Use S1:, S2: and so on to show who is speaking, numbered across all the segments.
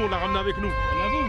S1: on l'a ramené avec nous.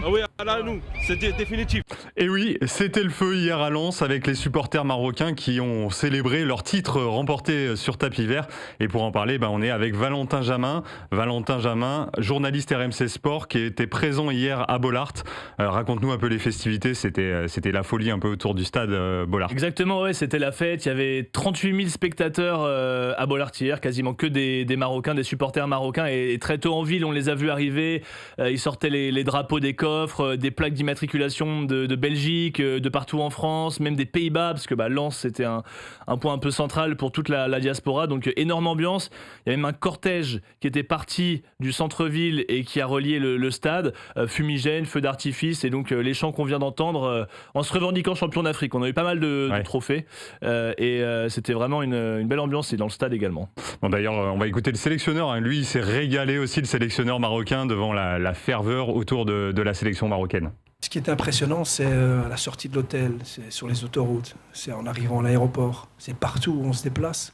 S1: Ah oui, là, nous, c'était définitif.
S2: Et oui, c'était le feu hier à Lens avec les supporters marocains qui ont célébré leur titre remporté sur tapis vert. Et pour en parler, on est avec Valentin Jamin. Valentin Jamin, journaliste RMC Sport qui était présent hier à Bollaert. Raconte-nous un peu les festivités, c'était la folie un peu autour du stade Bollaert.
S3: Exactement, ouais, c'était la fête. Il y avait 38 000 spectateurs à Bollaert hier, quasiment que des Marocains, des supporters marocains. Et très tôt en ville, on les a vus arriver. Ils sortaient les drapeaux des coffres, des plaques d'immatriculation de Belgique, de partout en France, même des Pays-Bas, parce que Lens c'était un point un peu central pour toute la diaspora. Donc énorme ambiance. Il y avait même un cortège qui était parti du centre-ville et qui a relié le stade. Fumigène, feu d'artifice et donc les chants qu'on vient d'entendre en se revendiquant champion d'Afrique. On a eu pas mal de trophées et c'était vraiment une belle ambiance et dans le stade également.
S2: Bon, d'ailleurs, on va écouter le sélectionneur. Lui, il s'est régalé aussi, le sélectionneur marocain, devant la ferveur autour de la sélection marocaine.
S4: Ce qui est impressionnant, c'est la sortie de l'hôtel, c'est sur les autoroutes, c'est en arrivant à l'aéroport, c'est partout où on se déplace,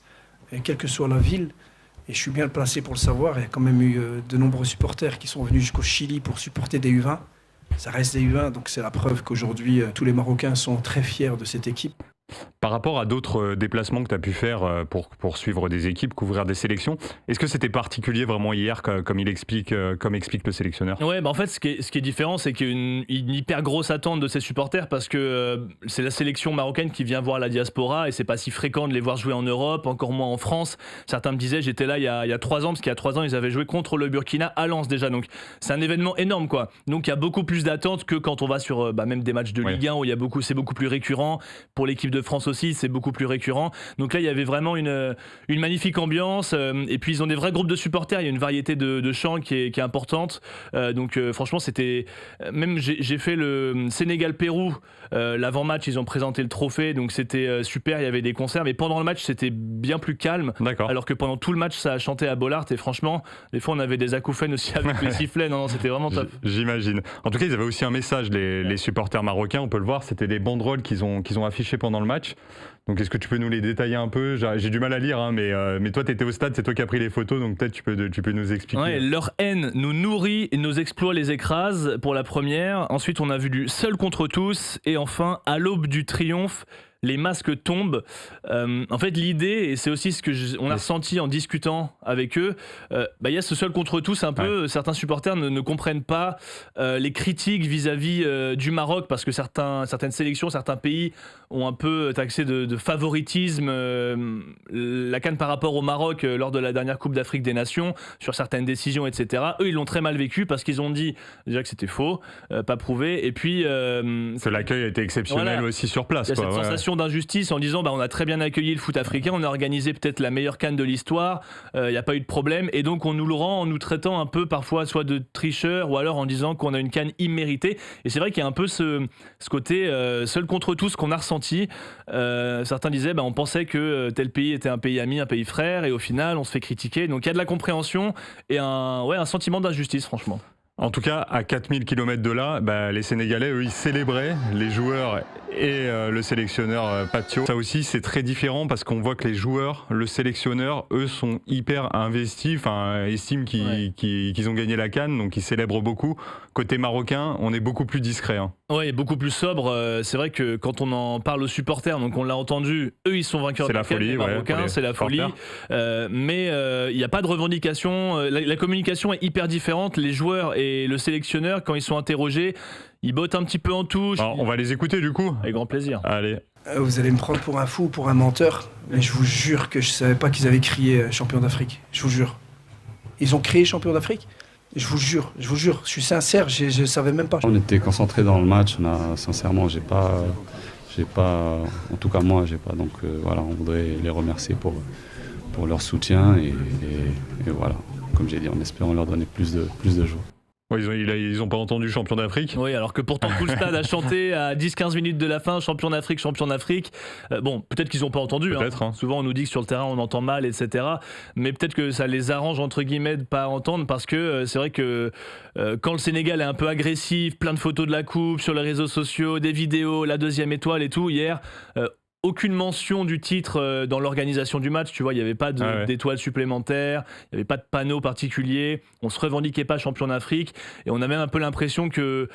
S4: et quelle que soit la ville. Et je suis bien placé pour le savoir, il y a quand même eu de nombreux supporters qui sont venus jusqu'au Chili pour supporter des U20. Ça reste des U20, donc c'est la preuve qu'aujourd'hui, tous les Marocains sont très fiers de cette équipe.
S2: Par rapport à d'autres déplacements que tu as pu faire pour suivre des équipes, couvrir des sélections, est-ce que c'était particulier vraiment hier, comme explique le sélectionneur ?
S3: Ouais, en fait, ce qui est différent, c'est qu'il y a une hyper grosse attente de ces supporters parce que c'est la sélection marocaine qui vient voir la diaspora et c'est pas si fréquent de les voir jouer en Europe, encore moins en France. Certains me disaient, j'étais là il y a 3 ans, parce qu'il y a 3 ans, ils avaient joué contre le Burkina à Lens déjà. Donc c'est un événement énorme, quoi. Donc il y a beaucoup plus d'attentes que quand on va sur même des matchs de Ligue 1 où c'est beaucoup plus récurrent. Pour l'équipe de France aussi, c'est beaucoup plus récurrent. Donc là, il y avait vraiment une magnifique ambiance. Et puis, ils ont des vrais groupes de supporters. Il y a une variété de chants qui est importante. Donc, franchement, c'était... Même, j'ai fait le Sénégal-Pérou. L'avant-match, ils ont présenté le trophée. Donc, c'était super. Il y avait des concerts. Mais pendant le match, c'était bien plus calme.
S2: D'accord.
S3: Alors que pendant tout le match, ça a chanté à Bollaert. Et franchement, des fois, on avait des acouphènes aussi avec les sifflets. Non, c'était vraiment top.
S2: J'imagine. En tout cas, ils avaient aussi un message, les supporters marocains. On peut le voir. C'était des banderoles qu'ils ont affichées pendant le match. Donc est-ce que tu peux nous les détailler un peu ? J'ai du mal à lire, mais toi tu étais au stade, c'est toi qui as pris les photos, donc peut-être tu peux nous expliquer.
S3: Ouais, leur haine nous nourrit et nos exploits les écrasent pour la première. Ensuite on a vu du seul contre tous et enfin à l'aube du triomphe. Les masques tombent. En fait, l'idée, et c'est aussi ce que on a ressenti en discutant avec eux, il y a ce seul contre tous un peu. Certains supporters ne comprennent pas les critiques vis-à-vis du Maroc parce que certaines sélections, certains pays ont un peu taxé de favoritisme la CAN par rapport au Maroc lors de la dernière Coupe d'Afrique des Nations sur certaines décisions, etc. Eux, ils l'ont très mal vécu parce qu'ils ont dit déjà que c'était faux, pas prouvé, et puis
S2: que l'accueil a été exceptionnel aussi sur place.
S3: Il y a cette sensation d'injustice en disant on a très bien accueilli le foot africain, on a organisé peut-être la meilleure CAN de l'histoire, il n'y a pas eu de problème et donc on nous le rend en nous traitant un peu parfois soit de tricheurs ou alors en disant qu'on a une CAN imméritée. Et c'est vrai qu'il y a un peu ce côté seul contre tous qu'on a ressenti. Certains disaient on pensait que tel pays était un pays ami, un pays frère et au final on se fait critiquer. Donc il y a de la compréhension et un sentiment d'injustice franchement.
S2: En tout cas, à 4000 km de là, les Sénégalais, eux, ils célébraient, les joueurs et le sélectionneur Patio. Ça aussi, c'est très différent parce qu'on voit que les joueurs, le sélectionneur, eux, sont hyper investis, estiment qu'ils ont gagné la CAN, donc ils célèbrent beaucoup. Côté marocain, on est beaucoup plus discret.
S3: Oui, beaucoup plus sobre. C'est vrai que quand on en parle aux supporters, donc on l'a entendu, eux, ils sont vainqueurs de la CAN, les Marocains, c'est la folie. Mais il n'y a pas de revendication. La communication est hyper différente. Les joueurs et le sélectionneur, quand ils sont interrogés, ils bottent un petit peu en touche.
S2: Alors, on va les écouter du coup.
S3: Avec grand plaisir.
S2: Allez.
S4: Vous allez me prendre pour un fou, pour un menteur, mais je vous jure que je ne savais pas qu'ils avaient crié champion d'Afrique. Je vous jure. Ils ont crié champion d'Afrique ? Je vous jure, je suis sincère, je ne savais même pas.
S5: On était concentrés dans le match, sincèrement, j'ai pas, en tout cas moi, j'ai pas. Donc voilà, on voudrait les remercier pour leur soutien et voilà, comme j'ai dit, en espérant leur donner plus de jours.
S2: Ouais, ils ont pas entendu champion d'Afrique.
S3: Oui, alors que pourtant tout le stade a chanté à 10-15 minutes de la fin, champion d'Afrique, champion d'Afrique. Peut-être qu'ils n'ont pas entendu. Souvent on nous dit que sur le terrain on entend mal, etc. Mais peut-être que ça les arrange entre guillemets de pas entendre parce que c'est vrai que quand le Sénégal est un peu agressif, plein de photos de la coupe sur les réseaux sociaux, des vidéos, la deuxième étoile et tout, hier... aucune mention du titre dans l'organisation du match, tu vois, il n'y avait pas d'étoiles supplémentaires, il n'y avait pas de panneau particulier, on se revendiquait pas champion d'Afrique, et on a même un peu l'impression que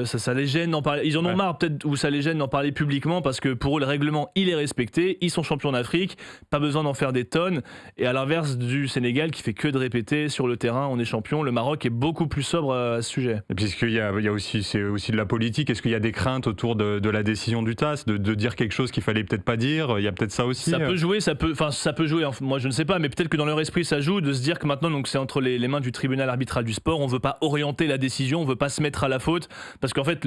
S3: ça les gêne d'en parler. Ils en ont marre peut-être, ou ça les gêne d'en parler publiquement, parce que pour eux le règlement il est respecté, ils sont champions d'Afrique, pas besoin d'en faire des tonnes, et à l'inverse du Sénégal qui fait que de répéter sur le terrain, on est champion, le Maroc est beaucoup plus sobre à ce sujet.
S2: Et puisqu'il y a aussi, c'est aussi de la politique, est-ce qu'il y a des craintes autour de la décision du TAS, de dire quelque chose qu'il fallait peut-être pas dire, il y a peut-être ça aussi.
S3: Ça peut jouer, ça peut jouer, moi je ne sais pas, mais peut-être que dans leur esprit ça joue de se dire que maintenant donc c'est entre les mains du tribunal arbitral du sport, on veut pas orienter la décision, on veut pas se mettre à la faute, parce qu'en fait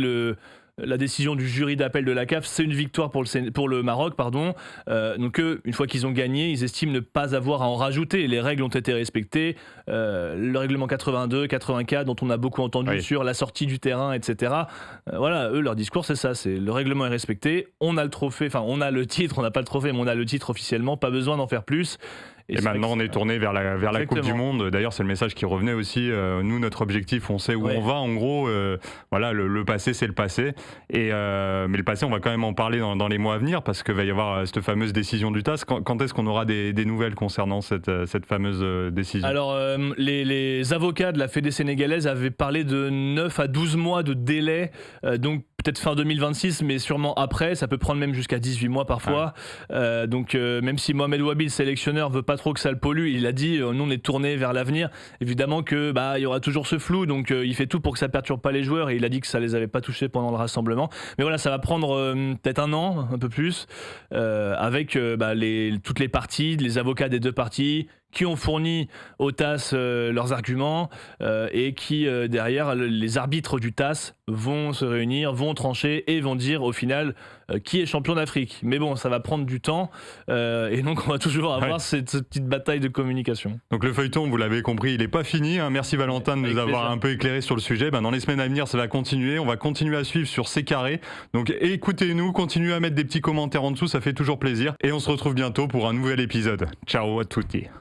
S3: la décision du jury d'appel de la CAF, c'est une victoire pour le Maroc, pardon. Donc une fois qu'ils ont gagné, ils estiment ne pas avoir à en rajouter. Les règles ont été respectées. Le règlement 82, 84, dont on a beaucoup entendu sur la sortie du terrain, etc. Voilà, eux, leur discours, c'est ça. C'est le règlement est respecté. On a le trophée, enfin, on a le titre. On n'a pas le trophée, mais on a le titre officiellement. Pas besoin d'en faire plus.
S2: Et maintenant, on est tourné vers la Coupe du Monde. D'ailleurs, c'est le message qui revenait aussi. Nous, notre objectif, on sait où on va. En gros, voilà, le passé, c'est le passé. Mais le passé, on va quand même en parler dans les mois à venir, parce qu'il va y avoir cette fameuse décision du TAS. Quand est-ce qu'on aura des nouvelles concernant cette fameuse décision?
S3: Alors, les avocats de la Fédé sénégalaise avaient parlé de 9 à 12 mois de délai, donc peut-être fin 2026, mais sûrement après. Ça peut prendre même jusqu'à 18 mois parfois. Donc, même si Mohamed Wabi, le sélectionneur, veut pas trop que ça le pollue, il a dit nous on est tourné vers l'avenir. Évidemment que il y aura toujours ce flou, donc il fait tout pour que ça perturbe pas les joueurs, et il a dit que ça les avait pas touchés pendant le rassemblement. Mais voilà, ça va prendre peut-être un an, un peu plus, avec toutes les parties, les avocats des deux parties, qui ont fourni au TAS leurs arguments, et qui derrière les arbitres du TAS vont se réunir, vont trancher et vont dire au final qui est champion d'Afrique. Mais bon, ça va prendre du temps, et donc on va toujours avoir cette petite bataille de communication.
S2: Donc le feuilleton, vous l'avez compris, il n'est pas fini. Merci Valentin de nous avoir un peu éclairé sur le sujet. Dans les semaines à venir, ça va continuer. On va continuer à suivre sur C'est Carré. Donc écoutez-nous, continuez à mettre des petits commentaires en dessous, ça fait toujours plaisir. Et on se retrouve bientôt pour un nouvel épisode. Ciao à tutti.